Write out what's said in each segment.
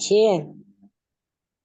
6।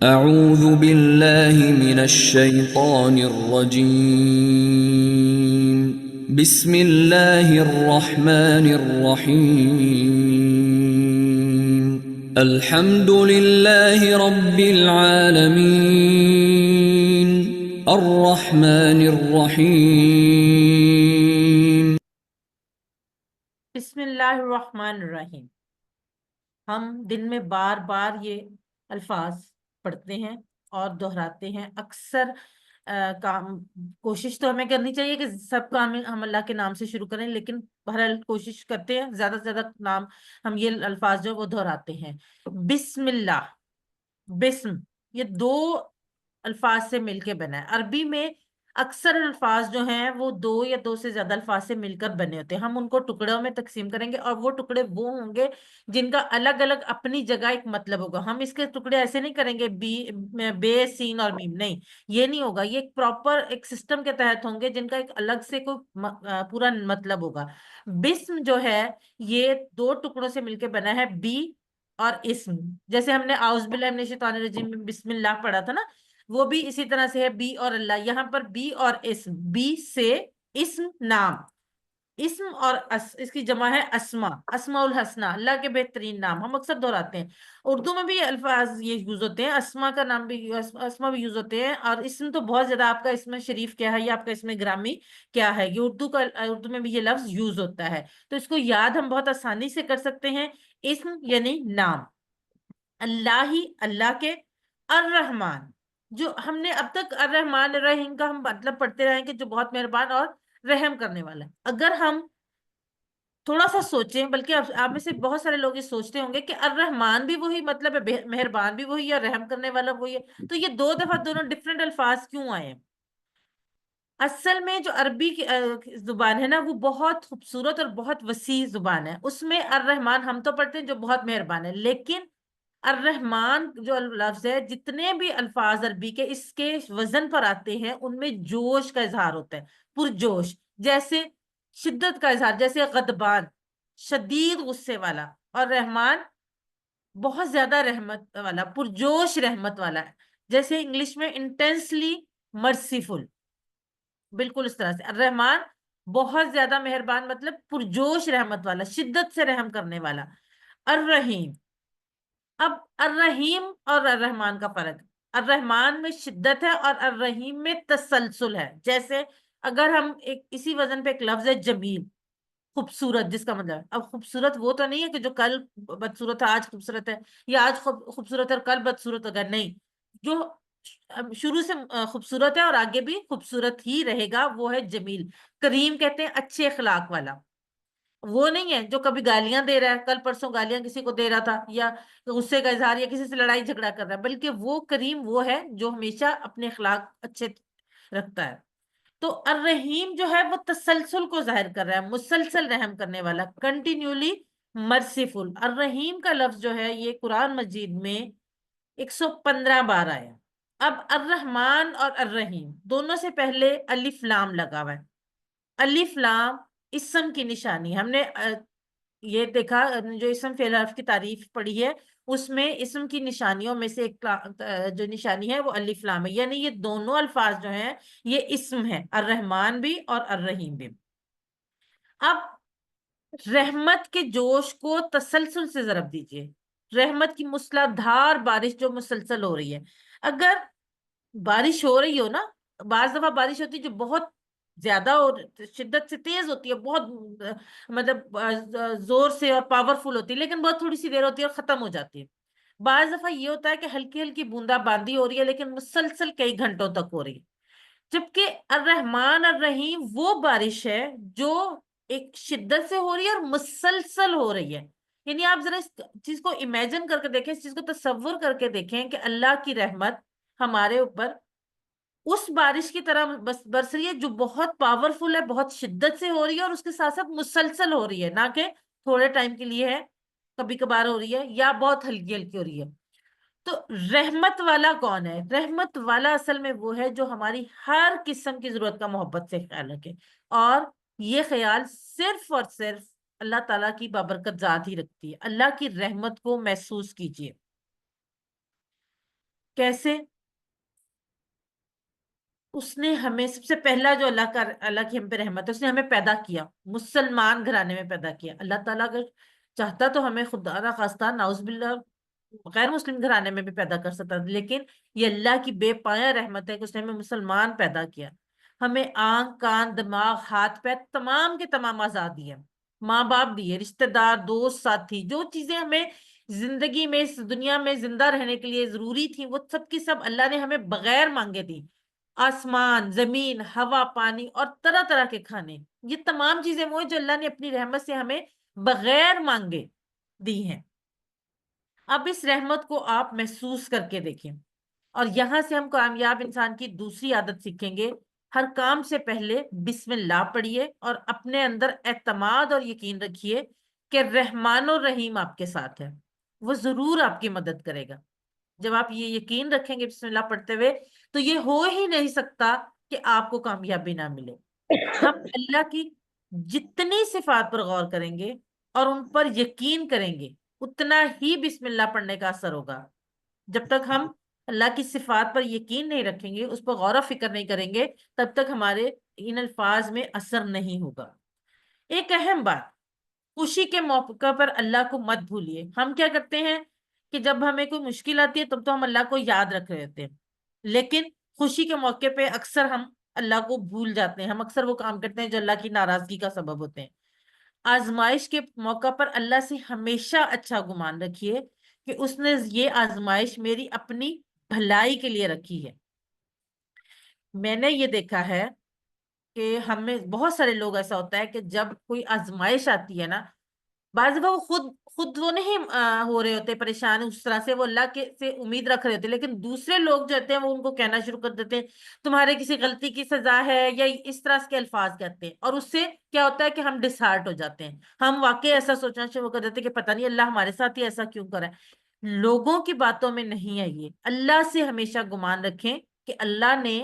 أعوذ بالله من الشيطان الرجيم بسم اللہ الرحمن الرحیم الحمد للہ رب العالمین الرحمن الرحیم. بسم اللہ الرحمن الرحیم. ہم دن میں بار بار یہ الفاظ پڑھتے ہیں اور دہراتے ہیں. اکثر کام کوشش تو ہمیں کرنی چاہیے کہ سب کام ہم اللہ کے نام سے شروع کریں، لیکن بہرحال کوشش کرتے ہیں زیادہ سے زیادہ نام ہم یہ الفاظ جو وہ دہراتے ہیں. بسم اللہ، بسم یہ دو الفاظ سے مل کے بنا ہے. عربی میں اکثر الفاظ جو ہیں وہ دو یا دو سے زیادہ الفاظ سے مل کر بنے ہوتے ہیں. ہم ان کو ٹکڑوں میں تقسیم کریں گے اور وہ ٹکڑے وہ ہوں گے جن کا الگ الگ اپنی جگہ ایک مطلب ہوگا. ہم اس کے ٹکڑے ایسے نہیں کریں گے بے سین اور میم، نہیں، یہ نہیں ہوگا. یہ ایک پراپر ایک سسٹم کے تحت ہوں گے جن کا ایک الگ سے کوئی پورا مطلب ہوگا. بسم جو ہے یہ دو ٹکڑوں سے مل کے بنا ہے، بی اور اسم. جیسے ہم نے اعوذ باللہ من الشیطان الرجیم میں بسم اللہ پڑھا تھا نا، وہ بھی اسی طرح سے ہے، بی اور اللہ. یہاں پر بی اور اسم، بی سے اسم نام، اسم اور اس کی جمع ہے اسما، اسماء الحسنہ، اللہ کے بہترین نام. ہم اکثر دہراتے ہیں. اردو میں بھی الفاظ یہ یوز ہوتے ہیں، اسما کا نام بھی، اسما بھی یوز ہوتے ہیں. اور اسم تو بہت زیادہ، آپ کا اسم شریف کیا ہے یا آپ کا اسم گرامی کیا ہے، یہ اردو میں بھی یہ لفظ یوز ہوتا ہے. تو اس کو یاد ہم بہت آسانی سے کر سکتے ہیں. اسم یعنی نام، اللہ ہی، اللہ کے. الرحمن، جو ہم نے اب تک الرحمن الرحیم کا ہم مطلب پڑھتے رہے ہیں کہ جو بہت مہربان اور رحم کرنے والا ہے. اگر ہم تھوڑا سا سوچیں، بلکہ آپ میں سے بہت سارے لوگ یہ سوچتے ہوں گے کہ الرحمن بھی وہی مطلب ہے، مہربان بھی وہی ہے، رحم کرنے والا وہی ہے، تو یہ دو دفعہ دونوں ڈفرینٹ الفاظ کیوں آئے ہیں؟ اصل میں جو عربی کی زبان ہے نا، وہ بہت خوبصورت اور بہت وسیع زبان ہے. اس میں الرحمن ہم تو پڑھتے ہیں جو بہت مہربان ہے، لیکن الرحمن جو لفظ ہے، جتنے بھی الفاظ عربی کے اس کے وزن پر آتے ہیں ان میں جوش کا اظہار ہوتا ہے، پرجوش. جیسے شدت کا اظہار، جیسے غضبان، شدید غصے والا. اور رحمان بہت زیادہ رحمت والا، پرجوش رحمت والا ہے. جیسے انگلش میں انٹینسلی مرسیفل، بالکل اس طرح سے الرحمن بہت زیادہ مہربان، مطلب پرجوش رحمت والا، شدت سے رحم کرنے والا. الرحیم، اب الرحیم اور الرحمن کا فرق. الرحمن میں شدت ہے اور الرحیم میں تسلسل ہے. جیسے اگر ہم اسی وزن پہ ایک لفظ ہے جمیل، خوبصورت، جس کا مطلب اب خوبصورت وہ تو نہیں ہے کہ جو کل بدصورت ہے آج خوبصورت ہے، یا آج خوبصورت ہے اور کل بدصورت ہوگا، نہیں. جو شروع سے خوبصورت ہے اور آگے بھی خوبصورت ہی رہے گا وہ ہے جمیل. کریم کہتے ہیں اچھے اخلاق والا. وہ نہیں ہے جو کبھی گالیاں دے رہا ہے، کل پرسوں گالیاں کسی کو دے رہا تھا، یا غصے کا اظہار، یا کسی سے لڑائی جھگڑا کر رہا ہے، بلکہ وہ کریم وہ ہے جو ہمیشہ اپنے اخلاق اچھے رکھتا ہے. تو الرحیم جو ہے وہ تسلسل کو ظاہر کر رہا ہے، مسلسل رحم کرنے والا، کنٹینیولی مرسیفل. الرحیم کا لفظ جو ہے یہ قرآن مجید میں 115 بار آیا. اب الرحمن اور الرحیم دونوں سے پہلے الف لام لگا ہوا ہے. الف لام اسم کی نشانی. ہم نے یہ دیکھا، جو اسم فعل حرف کی تعریف پڑھی ہے اس میں اسم کی نشانیوں میں سے ایک جو نشانی ہے وہ الف لام ہے. یعنی یہ دونوں الفاظ جو ہیں یہ اسم ہے، الرحمن بھی اور الرحیم بھی. اب رحمت کے جوش کو تسلسل سے ضرب دیجئے. رحمت کی موسلادھار بارش جو مسلسل ہو رہی ہے. اگر بارش ہو رہی ہو نا، بعض دفعہ بارش ہوتی ہے جو بہت زیادہ اور شدت سے تیز ہوتی ہے، بہت مطلب زور سے اور پاورفل ہوتی ہے، لیکن بہت تھوڑی سی دیر ہوتی ہے اور ختم ہو جاتی ہے. بعض دفعہ یہ ہوتا ہے کہ ہلکی ہلکی بوندا باندی ہو رہی ہے لیکن مسلسل کئی گھنٹوں تک ہو رہی ہے. جبکہ الرحمن الرحیم وہ بارش ہے جو ایک شدت سے ہو رہی ہے اور مسلسل ہو رہی ہے. یعنی آپ ذرا اس چیز کو امیجن کر کے دیکھیں، اس چیز کو تصور کر کے دیکھیں کہ اللہ کی رحمت ہمارے اوپر اس بارش کی طرح برس رہی ہے جو بہت پاورفل ہے، بہت شدت سے ہو رہی ہے اور اس کے ساتھ ساتھ مسلسل ہو رہی ہے، نہ کہ تھوڑے ٹائم کے لیے ہے، کبھی کبھار ہو رہی ہے یا بہت ہلکی ہلکی ہو رہی ہے. تو رحمت والا کون ہے؟ رحمت والا اصل میں وہ ہے جو ہماری ہر قسم کی ضرورت کا محبت سے خیال رکھے، اور یہ خیال صرف اور صرف اللہ تعالیٰ کی بابرکت ذات ہی رکھتی ہے. اللہ کی رحمت کو محسوس کیجئے. کیسے؟ اس نے ہمیں سب سے پہلا جو اللہ کی ہم پہ رحمت ہے، اس نے ہمیں پیدا کیا، مسلمان گھرانے میں پیدا کیا۔ اللہ تعالیٰ اگر چاہتا تو ہمیں خدا نہ خواستہ نعوذ باللہ غیر مسلم گھرانے میں بھی پیدا کر سکتا تھا، لیکن یہ اللہ کی بے پایا رحمت ہے کہ اس نے ہمیں مسلمان پیدا کیا۔ ہمیں آنکھ، کان، دماغ، ہاتھ، پیر تمام کے تمام آزاد دیے، ماں باپ دیے، رشتہ دار، دوست، ساتھی، جو چیزیں ہمیں زندگی میں اس دنیا میں زندہ رہنے کے لیے ضروری تھیں وہ سب کی سب اللہ نے ہمیں بغیر مانگے دی۔ آسمان، زمین، ہوا، پانی اور طرح طرح کے کھانے، یہ تمام چیزیں وہ ہیں جو اللہ نے اپنی رحمت سے ہمیں بغیر مانگے دی ہیں۔ اب اس رحمت کو آپ محسوس کر کے دیکھیں، اور یہاں سے ہم کامیاب انسان کی دوسری عادت سیکھیں گے۔ ہر کام سے پہلے بسم اللہ پڑھیے اور اپنے اندر اعتماد اور یقین رکھیے کہ رحمان و رحیم آپ کے ساتھ ہے، وہ ضرور آپ کی مدد کرے گا۔ جب آپ یہ یقین رکھیں گے بسم اللہ پڑھتے ہوئے تو یہ ہو ہی نہیں سکتا کہ آپ کو کامیابی نہ ملے۔ ہم اللہ کی جتنی صفات پر غور کریں گے اور ان پر یقین کریں گے اتنا ہی بسم اللہ پڑھنے کا اثر ہوگا۔ جب تک ہم اللہ کی صفات پر یقین نہیں رکھیں گے، اس پر غور و فکر نہیں کریں گے، تب تک ہمارے ان الفاظ میں اثر نہیں ہوگا۔ ایک اہم بات، خوشی کے موقع پر اللہ کو مت بھولیے۔ ہم کیا کرتے ہیں کہ جب ہمیں کوئی مشکل آتی ہے تب تو ہم اللہ کو یاد رکھ رہے ہوتے ہیں، لیکن خوشی کے موقع پہ اکثر ہم اللہ کو بھول جاتے ہیں، ہم اکثر وہ کام کرتے ہیں جو اللہ کی ناراضگی کا سبب ہوتے ہیں۔ آزمائش کے موقع پر اللہ سے ہمیشہ اچھا گمان رکھیے کہ اس نے یہ آزمائش میری اپنی بھلائی کے لیے رکھی ہے۔ میں نے یہ دیکھا ہے کہ ہمیں بہت سارے لوگ ایسا ہوتا ہے کہ جب کوئی آزمائش آتی ہے نا، بعض دفعہ وہ خود وہ نہیں ہو رہے ہوتے پریشان اس طرح سے، وہ اللہ کے سے امید رکھ رہے ہوتے، لیکن دوسرے لوگ جو ہوتے ہیں وہ ان کو کہنا شروع کر دیتے ہیں تمہارے کسی غلطی کی سزا ہے، یا اس طرح کے الفاظ کہتے ہیں، اور اس سے کیا ہوتا ہے کہ ہم ڈس ہارٹ ہو جاتے ہیں، ہم واقعی ایسا سوچنا شروع کر دیتے ہیں کہ پتہ نہیں اللہ ہمارے ساتھ ہی ایسا کیوں کرا ہے۔ لوگوں کی باتوں میں نہیں ہے یہ، اللہ سے ہمیشہ گمان رکھیں کہ اللہ نے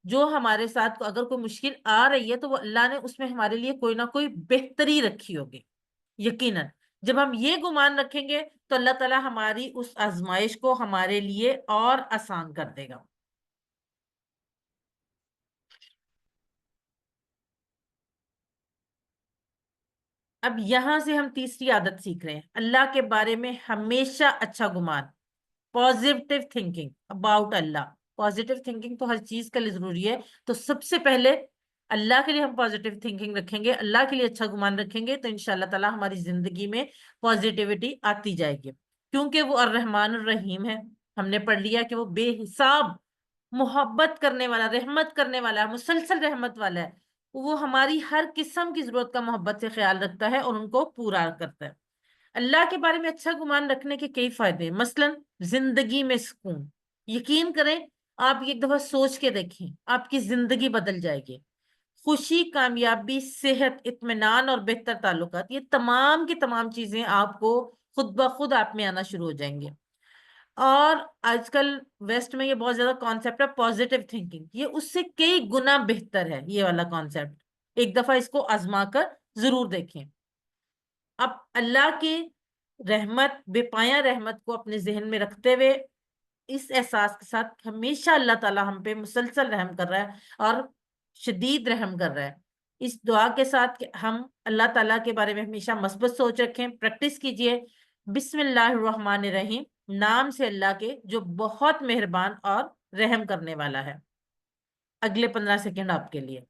جو ہمارے ساتھ اگر کوئی مشکل آ رہی ہے تو وہ اللہ نے اس میں ہمارے لیے کوئی نہ کوئی بہتری رکھی ہوگی۔ یقیناً جب ہم یہ گمان رکھیں گے تو اللہ تعالیٰ ہماری اس آزمائش کو ہمارے لیے اور آسان کر دے گا۔ اب یہاں سے ہم تیسری عادت سیکھ رہے ہیں، اللہ کے بارے میں ہمیشہ اچھا گمان، positive thinking about Allah. Positive thinking تو ہر چیز کے لیے ضروری ہے، تو سب سے پہلے اللہ کے لیے ہم پازیٹیو تھنکنگ رکھیں گے، اللہ کے لیے اچھا گمان رکھیں گے تو انشاءاللہ تعالیٰ ہماری زندگی میں پازیٹیوٹی آتی جائے گی، کیونکہ وہ الرحمن الرحیم ہے۔ ہم نے پڑھ لیا کہ وہ بے حساب محبت کرنے والا، رحمت کرنے والا ہے، مسلسل رحمت والا ہے، وہ ہماری ہر قسم کی ضرورت کا محبت سے خیال رکھتا ہے اور ان کو پورا کرتا ہے۔ اللہ کے بارے میں اچھا گمان رکھنے کے کئی فائدے ہیں، مثلا زندگی میں سکون۔ یقین کریں، آپ ایک دفعہ سوچ کے دیکھیں، آپ کی زندگی بدل جائے گی۔ خوشی، کامیابی، صحت، اطمینان اور بہتر تعلقات، یہ تمام کی تمام چیزیں آپ کو خود بخود آپ میں آنا شروع ہو جائیں گے۔ اور آج کل ویسٹ میں یہ بہت زیادہ کانسیپٹ ہے پازیٹیو تھنکنگ، یہ اس سے کئی گنا بہتر ہے یہ والا کانسیپٹ۔ ایک دفعہ اس کو آزما کر ضرور دیکھیں۔ اب اللہ کی رحمت، بے پایا رحمت کو اپنے ذہن میں رکھتے ہوئے اس احساس کے ساتھ ہمیشہ اللہ تعالیٰ ہم پہ مسلسل رحم کر رہا ہے اور شدید رحم کر رہا ہے، اس دعا کے ساتھ کہ ہم اللہ تعالیٰ کے بارے میں ہمیشہ مثبت سوچ رکھیں، پریکٹس کیجئے بسم اللہ الرحمن الرحیم، نام سے اللہ کے جو بہت مہربان اور رحم کرنے والا ہے۔ اگلے 15 سیکنڈ آپ کے لیے۔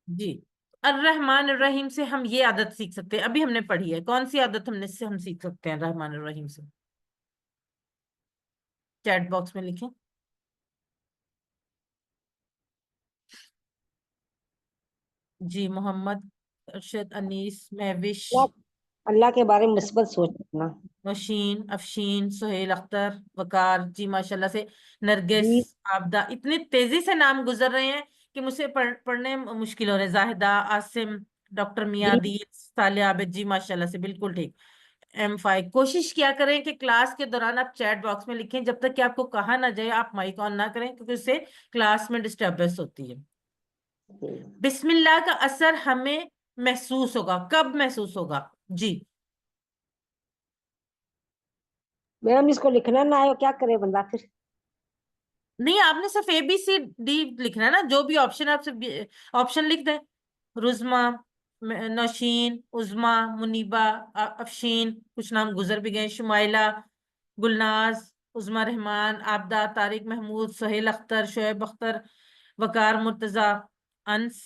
جی، الرحمن الرحیم سے ہم یہ عادت سیکھ سکتے ہیں، ابھی ہم نے پڑھی ہے، کون سی عادت ہم سیکھ سکتے ہیں الرحمن الرحیم سے؟ چیٹ باکس میں لکھیں۔ جی، محمد، ارشد، انیس، مہوش، اللہ کے بارے میں مثبت سوچنا۔ نوشین، افشین، سہیل اختر، وقار جی، ماشاءاللہ سے نرگس، جی آبدہ، اتنی تیزی سے نام گزر رہے ہیں کہ مجھ سے پڑھنے مشکل ہو رہے ہیں۔ زاہدہ، عاصم، ڈاکٹر جی میادی، صالح عابد جی، ماشاءاللہ سے بالکل ٹھیک۔ M5 کوشش کیا کریں کہ کلاس کے دوران آپ چیٹ باکس میں لکھیں، جب تک کہ آپ کو کہا نہ جائے آپ مائک آن نہ کریں، کیونکہ اس سے کلاس میں ڈسٹربنس ہوتی ہے۔ بسم اللہ کا اثر ہمیں محسوس ہوگا، کب محسوس ہوگا؟ جی میم اس کو لکھنا نہ آئے کیا کرے بندہ پھر؟ نہیں، آپ نے صرف ABCD لکھنا ہے نا، جو بھی آپشن آپ صرف آپشن لکھ دیں. رزما، نوشین، عظما، منیبہ، افشین، کچھ نام گزر بھی گئے، شمائلہ، گلناز، عظما رحمان، آبدہ، طارق محمود، سہیل اختر، شعیب اختر، وقار مرتضی، انس،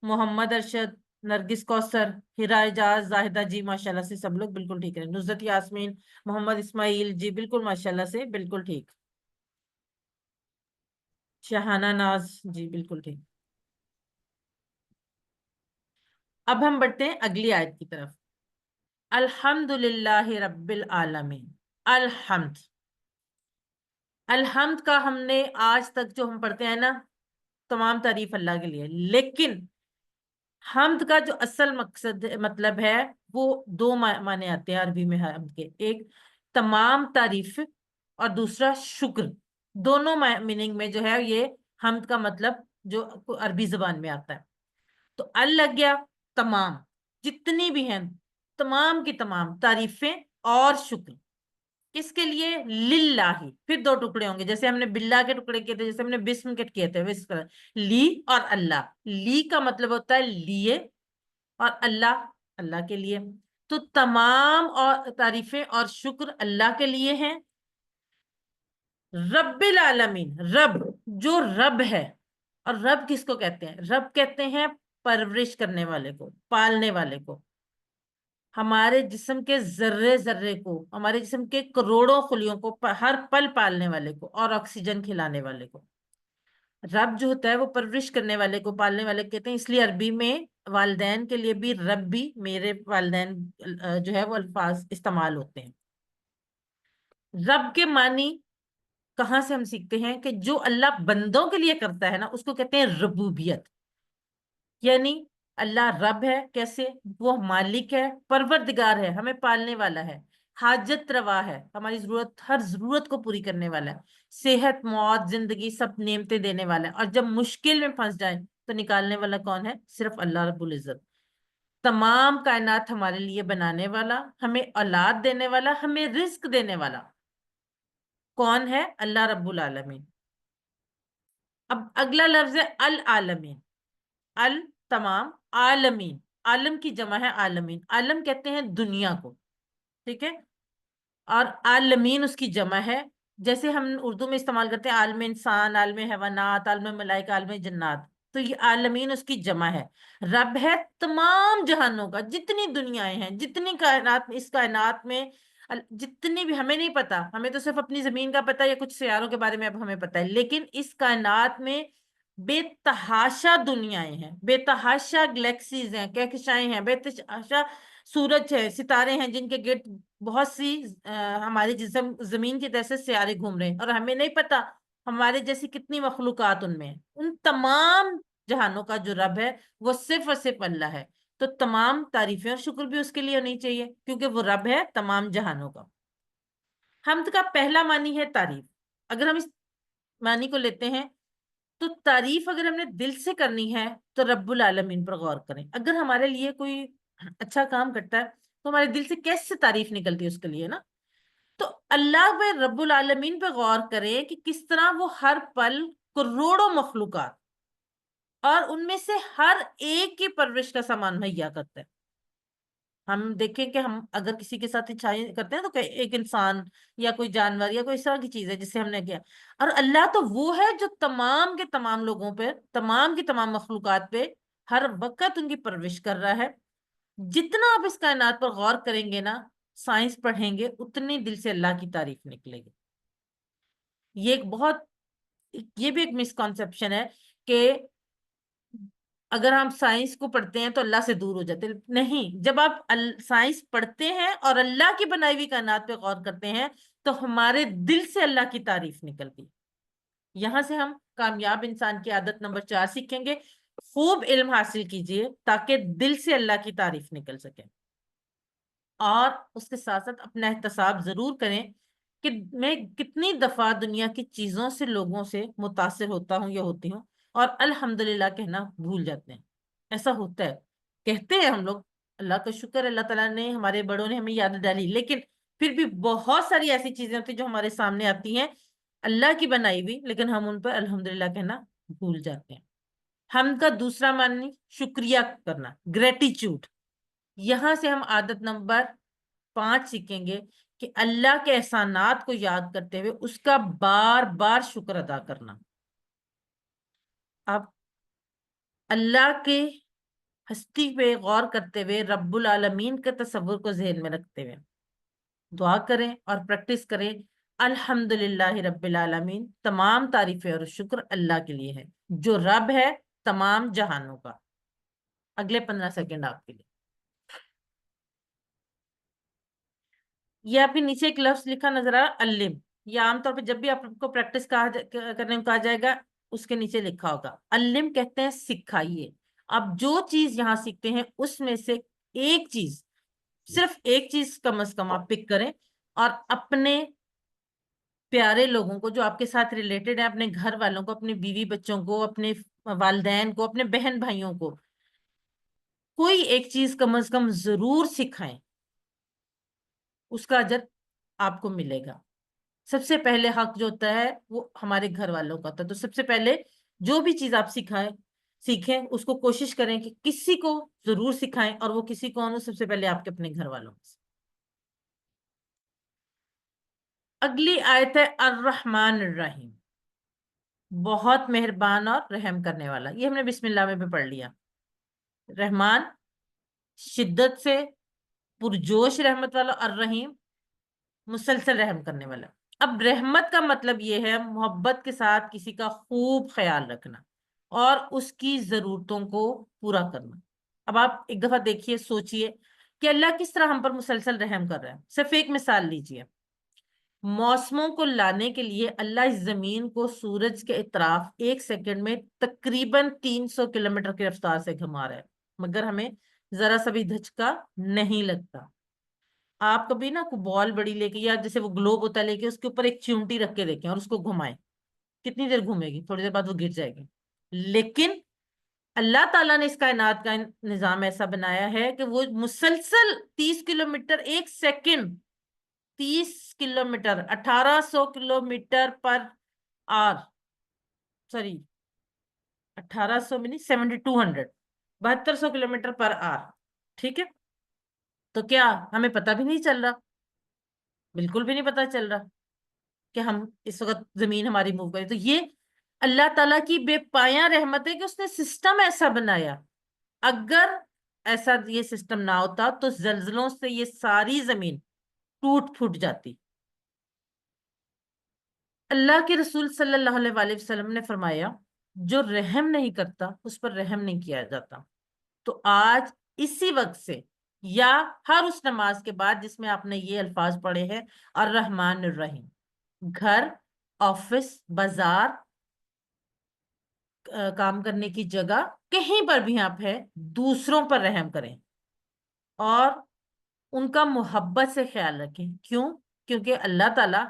محمد ارشد، نرگس کوثر، ہیرا اعجاز، زاہدہ. جی ماشاءاللہ سے سب لوگ بالکل ٹھیک ہے. نصرت یاسمین، محمد اسماعیل، جی بالکل ماشاءاللہ سے بالکل ٹھیک. شہانہ ناز، جی بالکل ٹھیک. اب ہم بڑھتے ہیں اگلی آیت کی طرف. الحمد للہ رب العالمین. الحمد، الحمد کا ہم نے آج تک جو ہم پڑھتے ہیں نا، تمام تعریف اللہ کے لیے، لیکن حمد کا جو اصل مقصد مطلب ہے وہ دو معنی آتے ہیں عربی میں حمد کے. ایک تمام تعریف اور دوسرا شکر. دونوں میننگ میں جو ہے یہ حمد کا مطلب جو عربی زبان میں آتا ہے. تو ال لگ گیا تمام، جتنی بھی ہیں تمام کی تمام تعریفیں اور شکر. کس کے لیے؟ للہ. پھر دو ٹکڑے ہوں گے، جیسے ہم نے باللہ کے ٹکڑے کیے تھے، جیسے ہم نے بسم کے کیے تھے، لی اور اللہ. لی کا مطلب ہوتا ہے لیے، اور اللہ اللہ کے لیے. تو تمام اور تعریفیں اور شکر اللہ کے لیے ہیں. رب العالمین، رب جو رب ہے. اور رب کس کو کہتے ہیں؟ رب کہتے ہیں پرورش کرنے والے کو، پالنے والے کو. ہمارے جسم کے ذرے ذرے کو، ہمارے جسم کے کروڑوں خلیوں کو ہر پل پالنے والے کو اور آکسیجن کھلانے والے کو. رب جو ہوتا ہے وہ پرورش کرنے والے کو، پالنے والے کو کہتے ہیں. اس لیے عربی میں والدین کے لیے بھی ربی، میرے والدین جو ہے وہ الفاظ استعمال ہوتے ہیں. رب کے معنی کہاں سے ہم سیکھتے ہیں؟ کہ جو اللہ بندوں کے لیے کرتا ہے نا، اس کو کہتے ہیں ربوبیت. یعنی اللہ رب ہے، کیسے؟ وہ مالک ہے، پروردگار ہے، ہمیں پالنے والا ہے، حاجت روا ہے، ہماری ضرورت ہر ضرورت کو پوری کرنے والا ہے، صحت، موت، زندگی سب نعمتیں دینے والا ہے. اور جب مشکل میں پھنس جائیں تو نکالنے والا کون ہے؟ صرف اللہ رب العزت. تمام کائنات ہمارے لیے بنانے والا، ہمیں اولاد دینے والا، ہمیں رزق دینے والا کون ہے؟ اللہ رب العالمین. اب اگلا لفظ ہے العالمین. ال تمام، عالمین، عالم کی جمع ہے عالمین. عالم کہتے ہیں دنیا کو، ٹھیک ہے؟ اور عالمین اس کی جمع ہے. جیسے ہم اردو میں استعمال کرتے ہیں عالم انسان، عالم حیوانات، عالم ملائکہ، عالم جنات، تو یہ عالمین اس کی جمع ہے. رب ہے تمام جہانوں کا، جتنی دنیایں ہیں، جتنی کائنات، اس کائنات میں جتنی بھی، ہمیں نہیں پتا، ہمیں تو صرف اپنی زمین کا پتا ہے یا کچھ سیاروں کے بارے میں اب ہمیں پتا ہے، لیکن اس کائنات میں بے تحاشا دنیایں ہیں، بے تحاشا گلیکسیز ہیں، کہکشائیں ہیں، بے تحاشا سورج ہے، ستارے ہیں، جن کے گرد بہت سی ہمارے جسم زمین کی جیسے سیارے گھوم رہے ہیں، اور ہمیں نہیں پتا ہمارے جیسی کتنی مخلوقات ان میں ہیں. ان تمام جہانوں کا جو رب ہے وہ صرف اور صرف اللہ ہے. تو تمام تعریفیں اور شکر بھی اس کے لیے ہونی چاہیے، کیونکہ وہ رب ہے تمام جہانوں کا. حمد کا پہلا معنی ہے تعریف. اگر ہم اس معنی کو لیتے ہیں تو تعریف اگر ہم نے دل سے کرنی ہے تو رب العالمین پر غور کریں. اگر ہمارے لیے کوئی اچھا کام کرتا ہے تو ہمارے دل سے کیسے تعریف نکلتی ہے اس کے لیے نا. تو اللہ پہ، رب العالمین پہ غور کریں کہ کس طرح وہ ہر پل کروڑوں مخلوقات اور ان میں سے ہر ایک کی پرورش کا سامان مہیا کرتا ہے. ہم دیکھیں کہ ہم اگر کسی کے ساتھ اچھائی کرتے ہیں تو ایک انسان یا کوئی جانور یا کوئی اس طرح کی چیز ہے جس سے ہم نے کیا، اور اللہ تو وہ ہے جو تمام کے تمام لوگوں پہ، تمام کی تمام مخلوقات پہ ہر وقت ان کی پرورش کر رہا ہے. جتنا آپ اس کائنات پر غور کریں گے نا، سائنس پڑھیں گے، اتنی دل سے اللہ کی تعریف نکلے گی. یہ ایک بہت، یہ بھی ایک مسکنسپشن ہے کہ اگر ہم سائنس کو پڑھتے ہیں تو اللہ سے دور ہو جاتے. نہیں، جب آپ سائنس پڑھتے ہیں اور اللہ کی بنائی ہوئی کائنات پہ غور کرتے ہیں تو ہمارے دل سے اللہ کی تعریف نکلتی. یہاں سے ہم کامیاب انسان کی عادت نمبر 4 سیکھیں گے. خوب علم حاصل کیجئے تاکہ دل سے اللہ کی تعریف نکل سکے، اور اس کے ساتھ ساتھ اپنا احتساب ضرور کریں کہ میں کتنی دفعہ دنیا کی چیزوں سے، لوگوں سے متاثر ہوتا ہوں یا ہوتی ہوں اور الحمدللہ کہنا بھول جاتے ہیں. ایسا ہوتا ہے، کہتے ہیں ہم لوگ اللہ کا شکر اللہ تعالیٰ نے ہمارے بڑوں نے ہمیں یاد ڈالی، لیکن پھر بھی بہت ساری ایسی چیزیں ہوتی ہیں جو ہمارے سامنے آتی ہیں اللہ کی بنائی ہوئی، لیکن ہم ان پر الحمدللہ کہنا بھول جاتے ہیں. حمد کا دوسرا معنی شکریہ کرنا، گریٹیچیوڈ. یہاں سے ہم عادت نمبر 5 سیکھیں گے کہ اللہ کے احسانات کو یاد کرتے ہوئے اس کا بار بار شکر ادا کرنا. اب اللہ کے ہستی پہ غور کرتے ہوئے، رب العالمین کے تصور کو ذہن میں رکھتے ہوئے دعا کریں اور پریکٹس کریں. الحمدللہ رب العالمین، تمام تعریفیں اور شکر اللہ کے لیے ہے جو رب ہے تمام جہانوں کا. اگلے 15 سیکنڈ آپ کے لیے. یہ آپ کے نیچے ایک لفظ لکھا نظر آ رہا علم. یہ عام طور پہ جب بھی آپ کو پریکٹس کرنے کو کہا جائے گا اس کے نیچے لکھا ہوگا علم، کہتے ہیں سکھائیے. آپ جو چیز یہاں سیکھتے ہیں اس میں سے ایک چیز، صرف ایک چیز کم از کم آپ پک کریں اور اپنے پیارے لوگوں کو جو آپ کے ساتھ ریلیٹڈ ہیں، اپنے گھر والوں کو، اپنے بیوی بچوں کو، اپنے والدین کو، اپنے بہن بھائیوں کو کوئی ایک چیز کم از کم ضرور سکھائیں. اس کا اجر آپ کو ملے گا. سب سے پہلے حق جو ہوتا ہے وہ ہمارے گھر والوں کا ہوتا ہے. تو سب سے پہلے جو بھی چیز آپ سیکھیں اس کو کوشش کریں کہ کسی کو ضرور سکھائیں، اور وہ کسی کون ہو؟ سب سے پہلے آپ کے اپنے گھر والوں سے. اگلی آیت ہے الرحمن الرحیم، بہت مہربان اور رحم کرنے والا. یہ ہم نے بسم اللہ میں بھی پڑھ لیا. رحمان شدت سے پرجوش رحمت والا، اور رحیم مسلسل رحم کرنے والا. اب رحمت کا مطلب یہ ہے محبت کے ساتھ کسی کا خوب خیال رکھنا اور اس کی ضرورتوں کو پورا کرنا. اب آپ ایک دفعہ دیکھیے، سوچئے کہ اللہ کس طرح ہم پر مسلسل رحم کر رہا ہے. صرف ایک مثال لیجئے. موسموں کو لانے کے لیے اللہ اس زمین کو سورج کے اطراف 1 سیکنڈ میں تقریباً 300 کلومیٹر کی رفتار سے گھما رہا ہے، مگر ہمیں ذرا سا بھی دھچکا نہیں لگتا. آپ کبھی نا کوئی بال بڑی لے کے، یا جیسے وہ گلوب ہوتا ہے، لے کے اس کے اوپر ایک چیونٹی رکھ کے دیکھیں اور اس کو گھمائیں، کتنی دیر گھومے گی؟ تھوڑی دیر بعد وہ گر جائے گی. لیکن اللہ تعالیٰ نے اس کائنات کا نظام ایسا بنایا ہے کہ وہ مسلسل 30 kilometre 1 second, 30 kilometre 1800 kilometre per hour, sorry 1800 میں نہیں، 7200 7200 کلومیٹر پر آر. ٹھیک ہے، تو کیا ہمیں پتہ بھی نہیں چل رہا؟ بالکل بھی نہیں پتہ چل رہا کہ ہم اس وقت زمین ہماری موو کرے. تو یہ اللہ تعالیٰ کی بے پایاں رحمت ہے کہ اس نے سسٹم ایسا بنایا. اگر ایسا یہ سسٹم نہ ہوتا تو زلزلوں سے یہ ساری زمین ٹوٹ پھوٹ جاتی. اللہ کے رسول صلی اللہ علیہ وآلہ وسلم نے فرمایا جو رحم نہیں کرتا اس پر رحم نہیں کیا جاتا. تو آج اسی وقت سے یا ہر اس نماز کے بعد جس میں آپ نے یہ الفاظ پڑھے ہیں الرحمن الرحیم، گھر، آفس، بازار، کام کرنے کی جگہ، کہیں پر بھی آپ ہیں، دوسروں پر رحم کریں اور ان کا محبت سے خیال رکھیں. کیوں؟ کیونکہ اللہ تعالیٰ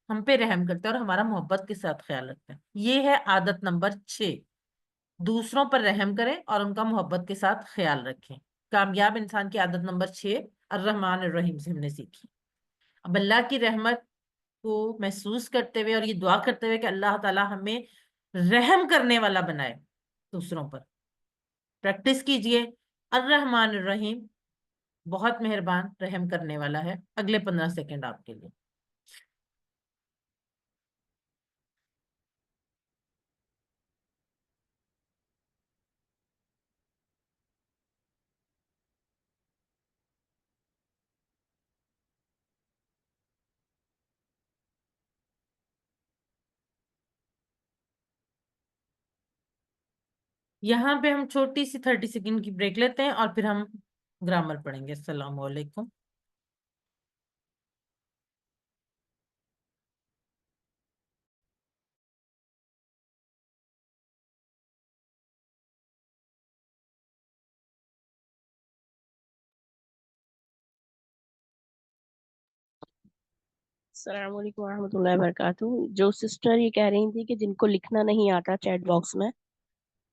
ہم پہ رحم کرتا ہے اور ہمارا محبت کے ساتھ خیال رکھتا ہے. یہ ہے عادت نمبر 6، دوسروں پر رحم کریں اور ان کا محبت کے ساتھ خیال رکھیں. کامیاب انسان کی عادت نمبر 6 الرحمن الرحیم سے ہم نے سیکھی. اب اللہ کی رحمت کو محسوس کرتے ہوئے اور یہ دعا کرتے ہوئے کہ اللہ تعالیٰ ہمیں رحم کرنے والا بنائے دوسروں پر، پریکٹس کیجئے. الرحمن الرحیم، بہت مہربان رحم کرنے والا ہے. اگلے 15 سیکنڈ آپ کے لیے. یہاں پہ ہم چھوٹی سی 30 سیکنڈ کی بریک لیتے ہیں اور پھر ہم گرامر پڑھیں گے. السلام علیکم. السلام علیکم ورحمۃ اللہ وبرکاتہ. جو سسٹر یہ کہہ رہی تھی کہ جن کو لکھنا نہیں آتا چیٹ باکس میں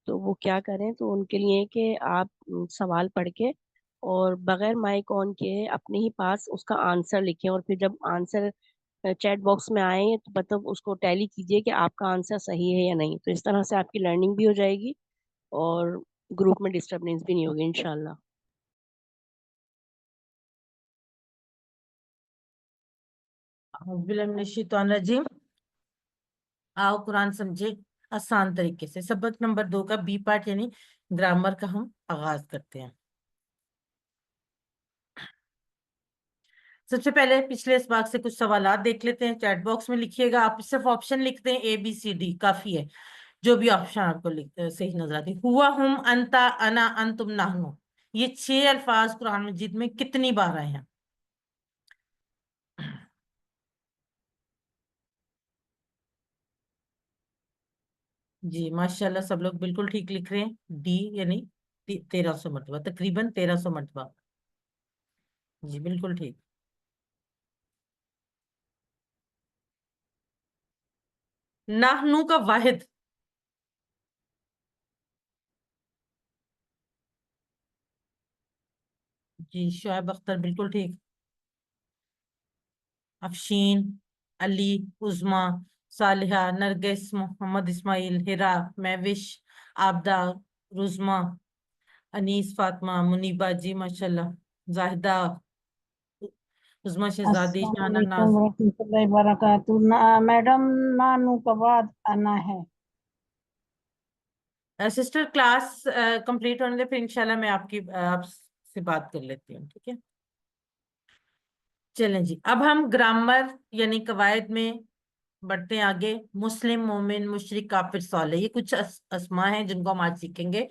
تو وہ کیا کریں، تو ان کے لیے کہ آپ سوال پڑھ کے اور بغیر مائک آن کے اپنے ہی پاس اس کا آنسر لکھیں، اور پھر جب آنسر چیٹ باکس میں آئے تو مطلب اس کو ٹیلی کیجئے کہ آپ کا آنسر صحیح ہے یا نہیں. تو اس طرح سے آپ کی لرننگ بھی ہو جائے گی اور گروپ میں ڈسٹربنس بھی نہیں ہوگی انشاءاللہ. اعوذ باللہ من الشیطان الرجیم. آؤ قرآن سمجھے آسان طریقے سے. سبق نمبر 2 کا بی پارٹ یعنی گرامر کا ہم آغاز کرتے ہیں. سب سے پہلے پچھلے اسباق سے کچھ سوالات دیکھ لیتے ہیں. چیٹ باکس میں لکھیے گا. آپ صرف آپشن لکھتے ہیں ABCD کافی ہے. جو بھی آپشن آپ کو صحیح نظر آتی. ہوا، ہم، انتا، انا، انتم، نحنو، یہ 6 الفاظ قرآن مجید میں کتنی بار آئے ہیں؟ جی ماشاءاللہ سب لوگ بالکل ٹھیک لکھ رہے ہیں. ڈی یعنی 1300 مرتبہ، تقریباً 1300 مرتبہ. جی بالکل ٹھیک. نحنو کا واحد. جی شعیب اختر بالکل ٹھیک. افشین، علی، عظما، صالحہ، نرگس، محمد اسماعیل، ہیرا، مہوش، آبدہ، رزما، انیس، فاطمہ، منیبہ. جی ماشاءاللہ. زاہدہ، عظما شہزادی، السلام شانہ علیکم ناز. ورحمۃ اللہ وبرکاتہ. میڈم نانو کا بعد آنا ہے. سسٹر کلاس کمپلیٹ ہونے دے پھر انشاءاللہ میں آپ سے بات کر لیتی ہوں. ٹھیک ہے چلیں جی. اب ہم گرامر یعنی قواعد میں بڑھتے ہیں آگے. مسلم، مومن، مشرک، کافر، صالح، یہ کچھ اسماء ہیں جن کو ہم آج سیکھیں گے.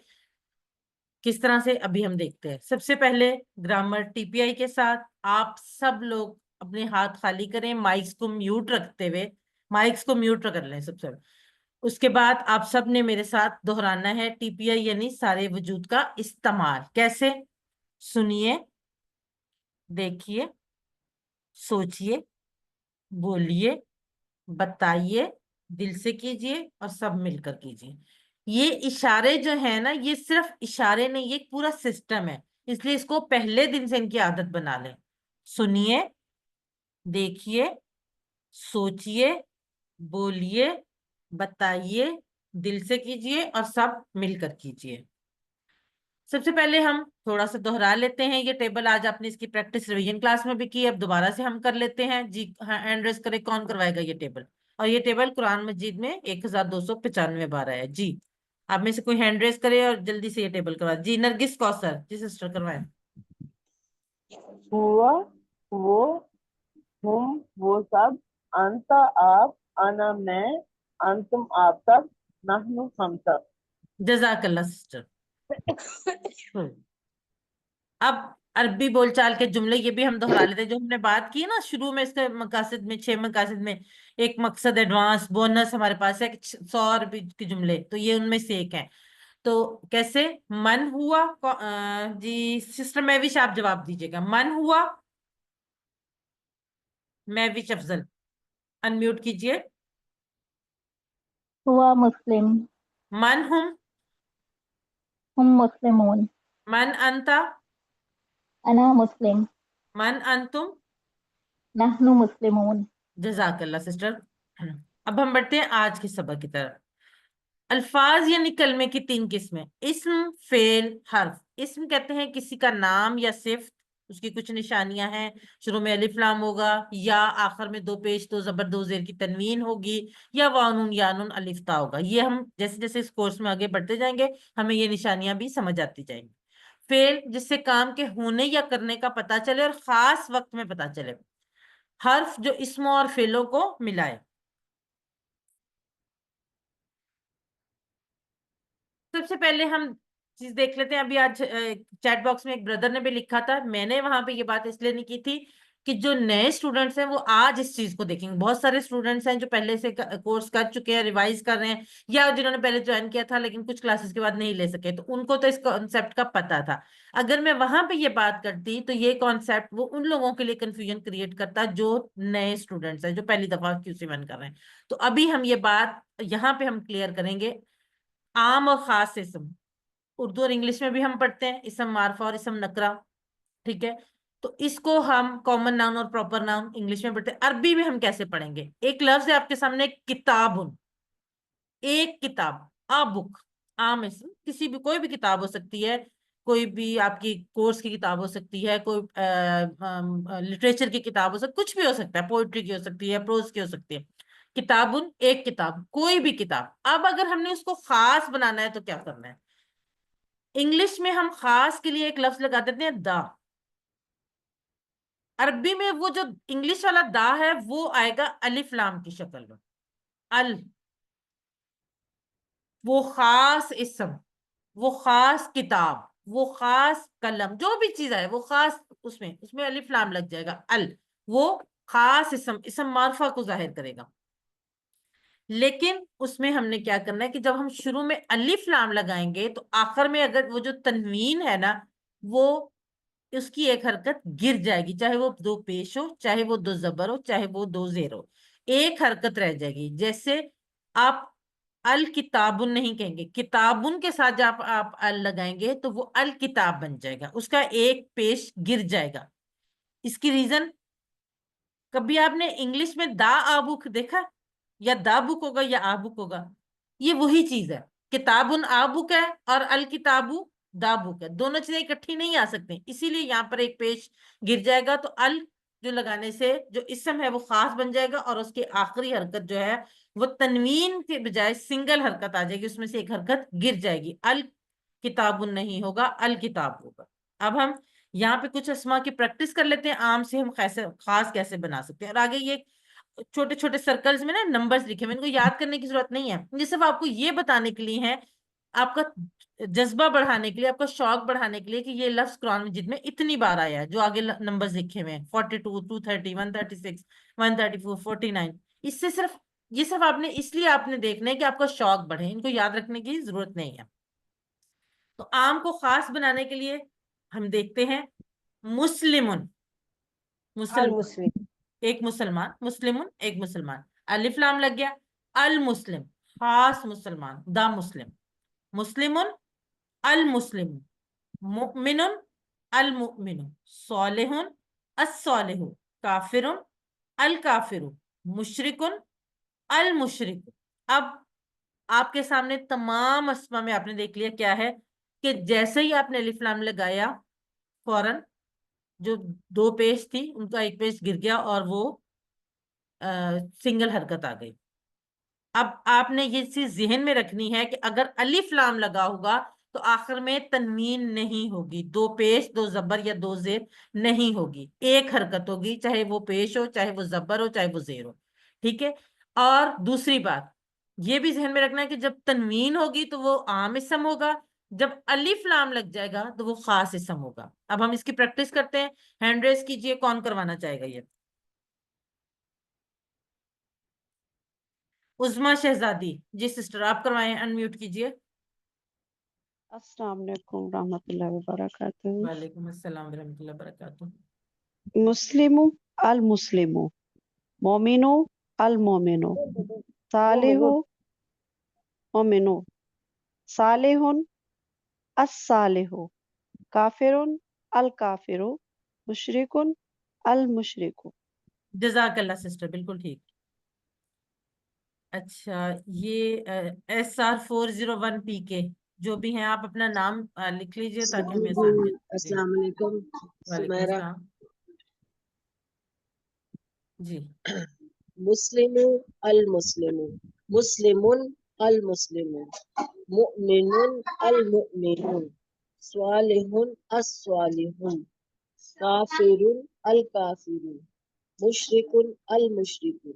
کس طرح سے ابھی ہم دیکھتے ہیں. سب سے پہلے گرامر TPI کے ساتھ. آپ سب لوگ اپنے ہاتھ خالی کریں مائکس کو میوٹ رکھتے ہوئے. مائکس کو میوٹ کر لیں سب سے. اس کے بعد آپ سب نے میرے ساتھ دہرانا ہے TPI یعنی سارے وجود کا استعمال. کیسے؟ سنیے، دیکھیے، سوچئے، بولیے، بتائیے، دل سے کیجئے اور سب مل کر کیجئے. یہ اشارے جو ہیں نا یہ صرف اشارے نہیں، یہ ایک پورا سسٹم ہے. اس لیے اس کو پہلے دن سے ان کی عادت بنا لیں. سنیے، دیکھیے، سوچئے، بولیے، بتائیے، دل سے کیجئے اور سب مل کر کیجئے. سب سے پہلے ہم تھوڑا سا دہرا لیتے ہیں یہ ٹیبل. آج آپ نے اس کی پریکٹس ریویژن کلاس میں بھی کی. اب دوبارہ سے ہم کر لیتے ہیں. جی ہینڈ ریز کرے کون کروائے گا یہ ٹیبل. اور یہ ٹیبل قرآن مجید میں 1295 بار ہے. جی آپ میں سے کوئی ہینڈ ریز کرے اور جلدی سے یہ ٹیبل کروا. جی نرگس کوثر. جی سسٹر کروائیں. ہوا، وہ، ہم وہ سب، انتا آپ، انا میں، انتم آپ سب، نحنو ہم سب. جزاک اللہ سسٹر. اب عربی بول چال کے جملے یہ بھی ہم دہرا لیتے ہیں جو ہم نے بات کی نا شروع میں. اس کے مقاصد میں 6 مقاصد میں ایک مقصد ایڈوانس بونس ہمارے پاس ہے 100 عربی کے جملے. تو یہ ان میں سے ایک ہے. تو کیسے؟ من ہوا. جی سسٹر مہوش آپ جواب دیجیے گا. من ہوا. مہوش افضل انمیوٹ کیجئے. ہوا مسلم. من ہم مسلمون. من انتا. انا مسلم. من انتم. نحن مسلمون. جزاک اللہ سسٹر. اب ہم بڑھتے ہیں آج کے سبق کی طرف. الفاظ یعنی کلمے کی 3 قسمیں. اسم، فعل، حرف. اسم کہتے ہیں کسی کا نام یا صفت. اس کی کچھ نشانیاں ہیں. شروع میں الف لام ہوگا یا آخر میں 2 پیش 2 زبر 2 زیر کی تنوین ہوگی یا واو یا نون الف تا ہوگا. یہ ہم جیسے جیسے اس کورس میں آگے بڑھتے جائیں گے ہمیں یہ نشانیاں بھی سمجھ آتی جائیں گی. فعل جس سے کام کے ہونے یا کرنے کا پتہ چلے اور خاص وقت میں پتہ چلے. حرف جو اسموں اور فعلوں کو ملائے. سب سے پہلے ہم چیز دیکھ لیتے ہیں. ابھی آج چیٹ باکس میں ایک بردر نے بھی لکھا تھا. میں نے وہاں پہ یہ بات اس لیے نہیں کی تھی کہ جو نئے اسٹوڈنٹس ہیں وہ آج اس چیز کو دیکھیں گے. بہت سارے اسٹوڈنٹس ہیں جو پہلے سے کورس کر چکے ہیں, ریوائز کر رہے ہیں, یا جنہوں نے پہلے جوائن کیا تھا لیکن کچھ کلاسز کے بعد نہیں لے سکے, تو ان کو تو اس کانسیپٹ کا پتا تھا. اگر میں وہاں پہ یہ بات کرتی تو یہ کانسیپٹ وہ ان لوگوں کے لیے کنفیوژن کریٹ کرتا جو نئے اسٹوڈنٹس ہیں, جو پہلی دفعہ QC1 کر رہے ہیں. تو ابھی ہم یہ بات یہاں پہ ہم کلیئر کریں گے. عام اور خاص اسم اردو اور انگلش میں بھی ہم پڑھتے ہیں, اسم معرفہ اور اسم نکرہ, ٹھیک ہے. تو اس کو ہم کامن ناؤن اور پراپر ناؤن انگلش میں پڑھتے ہیں. عربی میں ہم کیسے پڑھیں گے؟ ایک لفظ ہے آپ کے سامنے, کتاب, ایک کتاب, آ بک. عام اسم کسی بھی, کوئی بھی کتاب ہو سکتی ہے, کوئی بھی آپ کی کورس کی کتاب ہو سکتی ہے, کوئی لٹریچر کی کتاب ہو سکتی, کچھ بھی ہو سکتا ہے, پوئٹری کی ہو سکتی ہے, پروز کی ہو سکتی ہے. کتابن, ایک کتاب, کوئی بھی کتاب. اب اگر ہم نے اس کو خاص بنانا ہے تو کیا کرنا ہے؟ انگلش میں ہم خاص کے لیے ایک لفظ لگا دیتے ہیں دا. عربی میں وہ جو انگلش والا دا ہے وہ آئے گا الف لام کی شکل میں. وہ خاص اسم, وہ خاص کتاب, وہ خاص قلم, جو بھی چیز ہے وہ خاص, اس میں الف لام لگ جائے گا. وہ خاص اسم معرفہ کو ظاہر کرے گا. لیکن اس میں ہم نے کیا کرنا ہے کہ جب ہم شروع میں الف لام لگائیں گے تو آخر میں اگر وہ جو تنوین ہے نا, وہ اس کی ایک حرکت گر جائے گی, چاہے وہ دو پیش ہو, چاہے وہ دو زبر ہو, چاہے وہ دو زیر ہو, ایک حرکت رہ جائے گی. جیسے آپ الکتابن نہیں کہیں گے, کتابن کے ساتھ جب آپ ال لگائیں گے تو وہ الکتاب بن جائے گا, اس کا ایک پیش گر جائے گا. اس کی ریزن, کبھی آپ نے انگلش میں دا آبک دیکھا, یا دا بک ہوگا یا آ بک ہوگا, یہ وہی چیز ہے. کتابن آ بک ہے اور الکتابو دا بک ہے, دونوں چیزیں اکٹھی نہیں آ سکتی, اسی لیے یہاں پر ایک پیش گر جائے گا. تو ال جو لگانے سے جو اسم ہے وہ خاص بن جائے گا, اور اس کی آخری حرکت جو ہے وہ تنوین کے بجائے سنگل حرکت آ جائے گی, اس میں سے ایک حرکت گر جائے گی. الکتابن نہیں ہوگا, الکتاب ہوگا. اب ہم یہاں پہ کچھ اسما کی پریکٹس کر لیتے ہیں, عام سے ہم خاص کیسے بنا سکتے ہیں. اور آگے یہ چھوٹے چھوٹے سرکلز میں نا نمبرز لکھے ہوئے, ان کو یاد کرنے کی ضرورت نہیں ہے, یہ صرف آپ کو یہ بتانے کے لیے ہے, آپ کا جذبہ بڑھانے کے لیے, آپ کا شوق بڑھانے کے لیے کہ یہ لفظ قرآن مجید میں اتنی بار آیا ہے, جو آگے نمبرز لکھے ہوئے ہیں 42, 230, 136, 134, 49. اس سے صرف یہ صرف آپ نے اس لیے آپ نے دیکھنا ہے کہ آپ کا شوق بڑھے, ان کو یاد رکھنے کی ضرورت نہیں ہے. تو عام کو خاص بنانے کے لیے ہم دیکھتے ہیں مسلمن, المسلم, ایک مسلمان, مسلمن ایک مسلمان, الف لام لگ گیا. المسلم, خاص مسلمان, دا مسلم. مسلمن, المسلم. مؤمن, المؤمن. صالح, الصالح. کافر, الکافر. مشرک, المشرک. اب آپ کے سامنے تمام اسما میں آپ نے دیکھ لیا کیا ہے, کہ جیسے ہی آپ نے الف لام لگایا فوراً جو دو پیش تھی ان کا ایک پیش گر گیا اور وہ سنگل حرکت آ گئی. اب آپ نے یہ چیز ذہن میں رکھنی ہے کہ اگر الف لام لگا ہوگا تو آخر میں تنوین نہیں ہوگی, دو پیش, دو زبر یا دو زیر نہیں ہوگی, ایک حرکت ہوگی, چاہے وہ پیش ہو, چاہے وہ زبر ہو, چاہے وہ زیر ہو. ٹھیک ہے. اور دوسری بات یہ بھی ذہن میں رکھنا ہے کہ جب تنوین ہوگی تو وہ عام اسم ہوگا, جب الف لام لگ جائے گا تو وہ خاص اسم ہوگا. اب ہم اس کی پریکٹس کرتے ہیں. ہینڈ ریز کیجئے, کون کروانا چاہے گا یہ؟ عظما شہزادی, جی سسٹر آپ کروائیں, انمیوٹ کیجئے. السلام علیکم ورحمۃ اللہ وبرکاتہ. وعلیکم السلام ورحمۃ اللہ وبرکاتہ. مسلم, المسلم. مومن, المومن. صالح, مومن. صالح, الصالح. کافر, الکافر. مشرک, المشرک. جزاک اللہ سسٹر, بالکل ٹھیک. اچھا, یہ SR401 PK جو بھی ہیں آپ اپنا نام لکھ لیجئے تاکہ ہمیں آسانی ہو. السلام علیکم. وعلیکم سمیرہ. السلام. جی. مسلم, المسلم. مسلم, المسلم. مؤمن, المؤمن. صالح, الصالح. کافر, الکافر. مشرک, المشرک.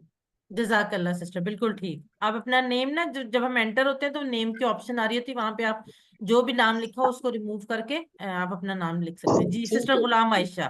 جزاک اللہ سسٹر, بالکل ٹھیک. آپ اپنا نیم نا جب ہم انٹر ہوتے ہیں تو نیم کی آپشن آ رہی ہوتی ہے, وہاں پہ آپ جو بھی نام لکھا ہو اس کو ریموو کر کے آپ اپنا نام لکھ سکتے ہیں. جی ٹھیک سسٹر ہے. غلام عائشہ.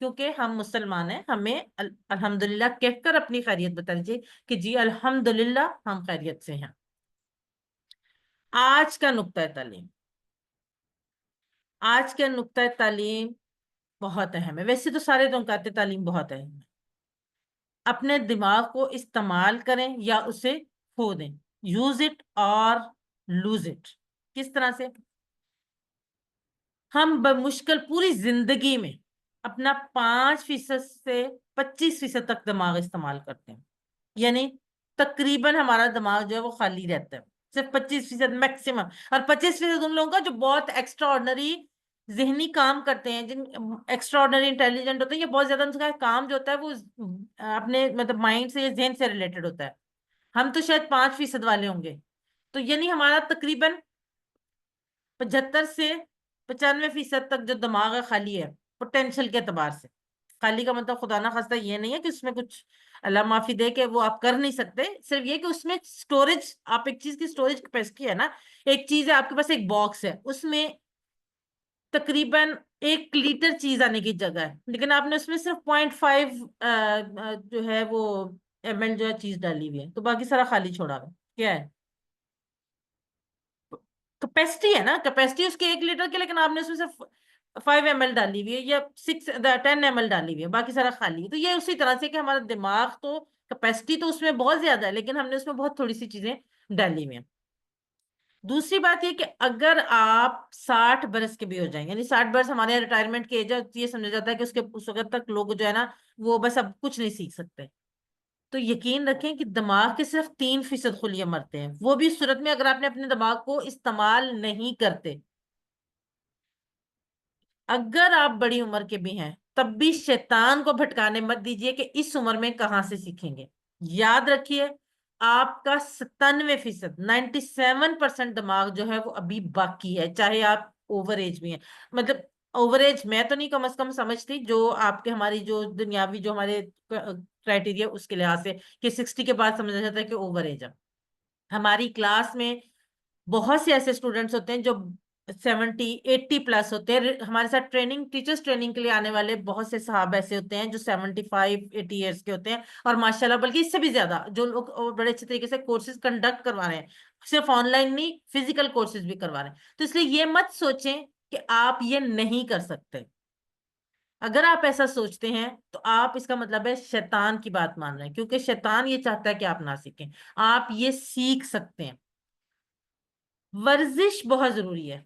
کیونکہ ہم مسلمان ہیں، ہمیں الحمدللہ کہہ کر اپنی خیریت بتا دیجیے کہ جی الحمدللہ ہم خیریت سے ہیں۔ آج کا نقطہ تعلیم، آج کا نقطہ تعلیم بہت اہم ہے، ویسے تو سارے نقاط تعلیم بہت اہم ہے۔ اپنے دماغ کو استعمال کریں یا اسے کھو دیں، یوز اٹ اور لوز اٹ۔ کس طرح سے؟ ہم بمشکل پوری زندگی میں اپنا 5% سے 25% تک دماغ استعمال کرتے ہیں، یعنی تقریباً ہمارا دماغ جو ہے وہ خالی رہتا ہے، صرف 25% میکسیمم۔ اور 25% ان لوگوں کا جو بہت ایکسٹرا آرڈنری ذہنی کام کرتے ہیں، جن ایکسٹرا آرڈنری انٹیلیجنٹ ہوتے ہیں، یہ بہت زیادہ ان کا کام جو ہوتا ہے وہ اپنے مطلب مائنڈ سے یا ذہن سے ریلیٹڈ ہوتا ہے۔ ہم تو شاید 5% والے ہوں گے، تو یعنی ہمارا تقریباً 75 سے 95% تک جو دماغ ہے خالی ہے، پوٹینشل کے اعتبار سے۔ خالی کا مطلب خدا نہ خواستہ یہ نہیں ہے کہ اس میں کچھ اللہ معافی دے کہ وہ آپ کر نہیں سکتے، صرف یہ کہ اس میں سٹوریج، آپ ایک چیز کی سٹوریج کیپیسٹی ہے نا، ایک چیز ہے آپ کے پاس ایک باکس ہے، اس میں تقریباً 1 لیٹر چیز آنے کی جگہ ہے، لیکن آپ نے اس میں صرف 0.5 جو ہے وہ ml جو ہے چیز ڈالی ہوئی ہے، تو باقی سارا خالی چھوڑا ہوا ہے۔ کیا ہے؟ کیپیسٹی ہے نا، کیپیسٹی اس کے 1 لیٹر کی، لیکن آپ نے اس میں صرف 5 ml ڈالی ہوئی ہے یا 10 ml ڈالی ہوئی ہے، باقی سارا خالی ہے۔ تو یہ اسی طرح سے کہ ہمارا دماغ تو کیپیسٹی تو اس میں بہت زیادہ ہے، لیکن ہم نے اس میں بہت تھوڑی سی چیزیں ڈالی ہوئی ہیں۔ دوسری بات یہ کہ اگر آپ 60 برس کے بھی ہو جائیں، یعنی 60 برس ہمارے یہاں ریٹائرمنٹ کی ایج ہے، یہ سمجھا جاتا ہے کہ اس وقت تک لوگ جو ہے نا وہ بس اب کچھ نہیں سیکھ سکتے، تو یقین رکھیں کہ دماغ کے صرف 3% خلیے مرتے ہیں، وہ بھی اس صورت میں اگر آپ نے اپنے دماغ کو استعمال نہیں کرتے۔ اگر آپ بڑی عمر کے بھی ہیں تب بھی شیطان کو بھٹکانے مت دیجئے کہ اس عمر میں کہاں سے سیکھیں گے۔ یاد رکھیے آپ کا 97%، 97% دماغ جو ہے وہ ابھی باقی ہے، چاہے آپ اوور ایج بھی ہیں۔ مطلب اوور ایج میں تو نہیں، کم از کم سمجھتی جو آپ کے ہماری جو دنیاوی جو ہمارے کرائٹیریا اس کے لحاظ سے کہ 60 کے بعد سمجھا جاتا ہے کہ اوور ایج ہے۔ ہماری کلاس میں بہت سے ایسے اسٹوڈنٹس ہوتے ہیں جو 70 80 پلس ہوتے ہیں، ہمارے ساتھ ٹیچرز ٹریننگ کے لیے آنے والے بہت سے صحابہ ایسے ہوتے ہیں جو 75 80 ایئرس کے ہوتے ہیں، اور ماشاءاللہ بلکہ اس سے بھی زیادہ جو لوگ بڑے اچھے طریقے سے کورسز کنڈکٹ کروا رہے ہیں، صرف آن لائن نہیں فزیکل کورسز بھی کروا رہے ہیں۔ تو اس لیے یہ مت سوچیں کہ آپ یہ نہیں کر سکتے۔ اگر آپ ایسا سوچتے ہیں تو آپ اس کا مطلب ہے شیطان کی بات مان رہے ہیں، کیونکہ شیطان یہ چاہتا ہے کہ آپ نہ سیکھیں، آپ یہ سیکھ سکتے ہیں۔ ورزش بہت ضروری ہے۔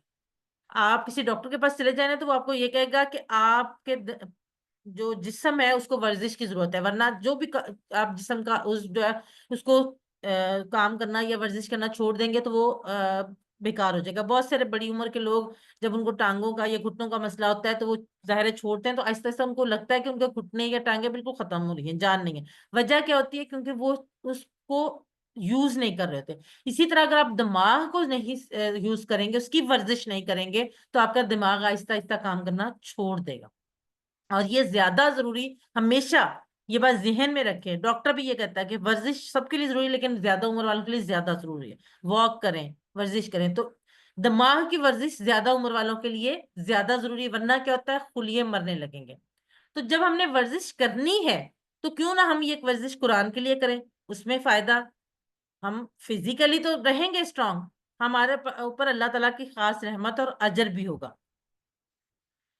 آپ کسی ڈاکٹر کے پاس چلے جائیں تو وہ آپ کو یہ کہے گا کہ آپ کے جو جسم ہے اس کو ورزش کی ضرورت ہے، ورنہ جو بھی آپ جسم کا جو ہے اس کو کام کرنا یا ورزش کرنا چھوڑ دیں گے تو وہ بیکار ہو جائے گا۔ بہت سارے بڑی عمر کے لوگ جب ان کو ٹانگوں کا یا گھٹنوں کا مسئلہ ہوتا ہے تو وہ ظاہر چھوڑتے ہیں، تو آہستہ آہستہ ان کو لگتا ہے کہ ان کے گھٹنے یا ٹانگیں بالکل ختم ہو رہی ہیں، جان نہیں ہے۔ وجہ کیا ہوتی ہے؟ کیونکہ وہ اس کو یوز نہیں کر رہے ہوتے۔ اسی طرح اگر آپ دماغ کو نہیں یوز کریں گے، اس کی ورزش نہیں کریں گے، تو آپ کا دماغ آہستہ آہستہ کام کرنا چھوڑ دے گا۔ اور یہ زیادہ ضروری، ہمیشہ یہ بات ذہن میں رکھیں، ڈاکٹر بھی یہ کہتا ہے کہ ورزش سب کے لیے ضروری ہے، لیکن زیادہ عمر والوں کے لیے زیادہ ضروری ہے۔ واک کریں، ورزش کریں، تو دماغ کی ورزش زیادہ عمر والوں کے لیے زیادہ ضروری ہے، ورنہ کیا ہوتا ہے؟ خلیے مرنے لگیں گے۔ تو جب ہم نے ورزش کرنی ہے تو کیوں نہ ہم یہ ورزش قرآن کے لیے کریں، اس میں فائدہ، ہم فزیکلی تو رہیں گے اسٹرانگ، ہمارے اوپر اللہ تعالیٰ کی خاص رحمت اور اجر بھی ہوگا۔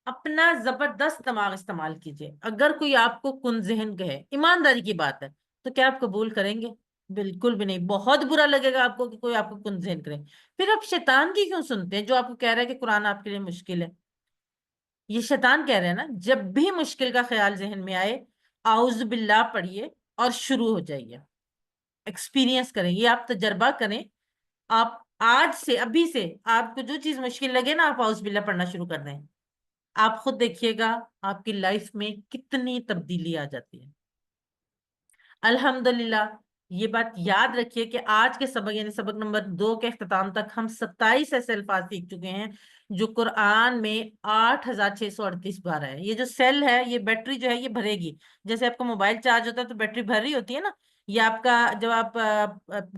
اپنا زبردست دماغ استعمال کیجئے۔ اگر کوئی آپ کو کن ذہن کہے، ایمانداری کی بات ہے، تو کیا آپ قبول کریں گے؟ بالکل بھی نہیں، بہت برا لگے گا آپ کو کہ کوئی آپ کو کن ذہن کرے۔ پھر آپ شیطان کی کیوں سنتے ہیں جو آپ کو کہہ رہا ہے کہ قرآن آپ کے لیے مشکل ہے؟ یہ شیطان کہہ رہے ہیں نا، جب بھی مشکل کا خیال ذہن میں آئے اعوذ باللہ پڑھیے اور شروع ہو جائیے، ایکسپیرینس کریں، یہ آپ تجربہ کریں۔ آپ آج سے، ابھی سے آپ کو جو چیز مشکل لگے نا، آپ اعوذ باللہ پڑھنا شروع کر دیں، آپ خود دیکھیے گا آپ کی لائف میں کتنی تبدیلی آ جاتی ہے۔ الحمدللہ یہ بات یاد رکھیے کہ آج کے سبق یعنی سبق نمبر 2 کے اختتام تک ہم 27 ایسے الفاظ سیکھ چکے ہیں جو قرآن میں 8638 بار ہے۔ یہ جو سیل ہے، یہ بیٹری جو ہے یہ بھرے گی، جیسے آپ کا موبائل چارج ہوتا ہے تو بیٹری بھر رہی ہوتی ہے نا، یا آپ کا جب آپ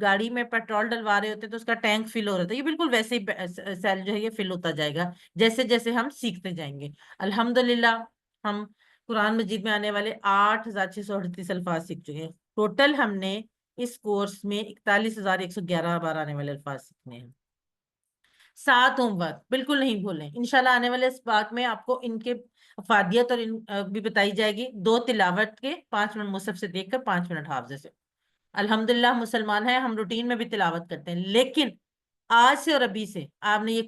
گاڑی میں پیٹرول ڈلوا رہے ہوتے ہیں تو اس کا ٹینک فل ہو رہا ہے، یہ بالکل ویسے ہی سیل جو ہے یہ فل ہوتا جائے گا جیسے جیسے ہم سیکھتے جائیں گے۔ الحمدللہ ہم قرآن مجید میں آنے والے 8,638 الفاظ سیکھ چکے ہیں. ٹوٹل ہم نے اس کورس میں 41,111 بار آنے والے الفاظ سیکھنے ہیں. 7 ہوم ورک بالکل نہیں بھولیں. انشاءاللہ آنے والے اس پاک میں آپ کو ان کے افادیت اور بھی بتائی جائے گی. 2 تلاوت کے 5 منٹ مصحف سے دیکھ کر 5 منٹ حافظے سے. الحمدللہ ہم ہیں، ہم روٹین میں بھی تلاوت کرتے ہیں، لیکن آج سے اور ابھی سے آپ نے یہ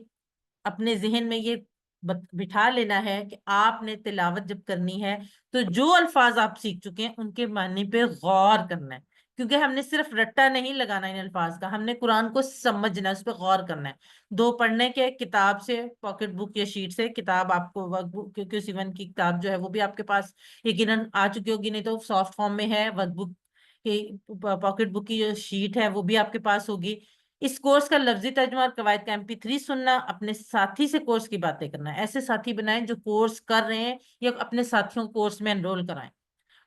اپنے ذہن میں یہ بٹھا لینا ہے کہ آپ نے تلاوت جب کرنی ہے تو جو الفاظ آپ سیکھ چکے ہیں ان کے معنی پہ غور کرنا ہے، کیونکہ ہم نے صرف رٹا نہیں لگانا ان الفاظ کا، ہم نے قرآن کو سمجھنا ہے، اس پہ غور کرنا ہے. 2 پڑھنے کے، کتاب سے، پاکٹ بک یا شیٹ سے. کتاب آپ کو ورک بک کیونکہ سیون کی کتاب جو ہے وہ بھی آپ کے پاس یقیناً آ چکی ہوگی، نہیں تو سافٹ فارم میں ہے. ورک بک کی پاکٹ بک کی جو شیٹ ہے وہ بھی آپ کے پاس ہوگی. اس کورس کا لفظی ترجمہ اور قواعد کا MP3 سننا، اپنے ساتھی سے کورس کی باتیں کرنا ہے. ایسے ساتھی بنائیں جو کورس کر رہے ہیں یا اپنے ساتھیوں کو کورس میں انرول کرائیں.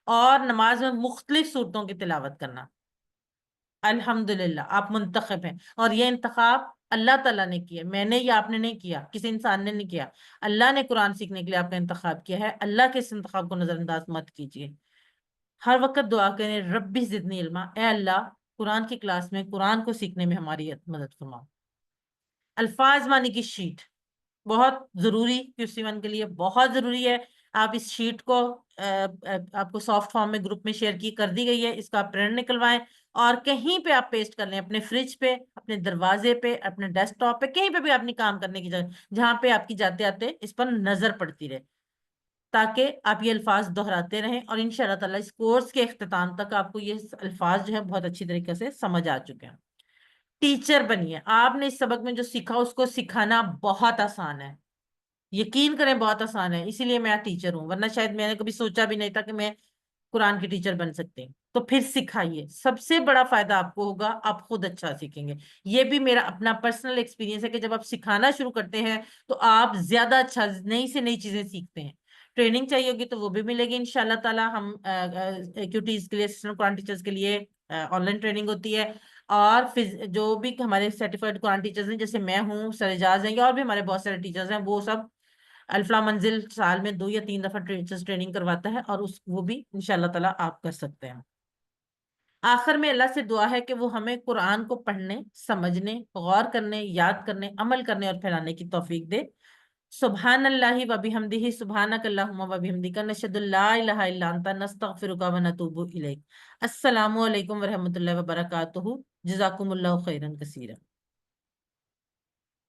اور نماز میں مختلف صورتوں کی تلاوت کرنا. الحمدللہ آپ منتخب ہیں، اور یہ انتخاب اللہ تعالیٰ نے کیا، میں نے یا آپ نے نہیں کیا، کسی انسان نے نہیں کیا. اللہ نے قرآن سیکھنے کے لیے آپ کا انتخاب کیا ہے. اللہ کے اس انتخاب کو نظر انداز مت کیجیے. ہر وقت دعا کریں ربی زدنی علما، اے اللہ قرآن کی کلاس میں قرآن کو سیکھنے میں ہماری مدد فرما. الفاظ معنی کی شیٹ بہت ضروری، QC1 کے لیے بہت ضروری ہے. آپ اس شیٹ کو آپ کو سافٹ فارم میں گروپ میں شیئر کی کر دی گئی ہے، اس کا آپ پرنٹ نکلوائیں اور کہیں پہ آپ پیسٹ کر لیں، اپنے فریج پہ، اپنے دروازے پہ، اپنے ڈیسک ٹاپ پہ، کہیں پہ بھی اپنی کام کرنے کی جگہ جہاں پہ آپ کی جاتے آتے اس پر نظر پڑتی رہے، تاکہ آپ یہ الفاظ دہراتے رہیں. اور انشاءاللہ تعالیٰ اس کورس کے اختتام تک آپ کو یہ الفاظ جو ہے بہت اچھی طریقے سے سمجھ آ چکے ہیں. ٹیچر بنیے. آپ نے اس سبق میں جو سیکھا اس کو سکھانا بہت آسان ہے، یقین کریں بہت آسان ہے. اسی لیے میں ٹیچر ہوں، ورنہ شاید میں نے کبھی سوچا بھی نہیں تھا کہ میں قرآن کی ٹیچر بن سکتے ہیں. تو پھر سکھائیے، سب سے بڑا فائدہ آپ کو ہوگا، آپ خود اچھا سیکھیں گے. یہ بھی میرا اپنا پرسنل ایکسپیرینس ہے کہ جب آپ سکھانا شروع کرتے ہیں تو آپ زیادہ اچھا نئی سے نئی چیزیں سیکھتے ہیں. ٹریننگ چاہیے ہوگی تو وہ بھی ملے گی انشاءاللہ تعالیٰ. ہم QTs کے لیے، اسسٹنٹ قرآن ٹیچرز کے لیے آن لائن ٹریننگ ہوتی ہے. اور جو بھی ہمارے سرٹیفائڈ قرآن ٹیچرز ہیں، جیسے میں ہوں، سر اعجاز ہیں، اور بھی ہمارے بہت سارے ٹیچرز ہیں، وہ سب الفلاح منزل سال میں 2 یا 3 دفعہ ٹیچرز ٹریننگ کرواتا ہے، اور وہ بھی انشاءاللہ تعالیٰ آپ کر سکتے ہیں. آخر میں اللہ سے دعا ہے کہ وہ ہمیں قرآن کو پڑھنے، سمجھنے، غور کرنے، یاد کرنے، عمل کرنے اور پھیلانے کی توفیق دے. سبحان اللہ و بحمدہ، سبحانک اللہم و بحمدک، نشہد لا الہ الا انت، نستغفرک و نتوب الیک. السلام علیکم ورحمۃ اللہ وبرکاتہ. جزاکم اللہ خیرا کثیرا.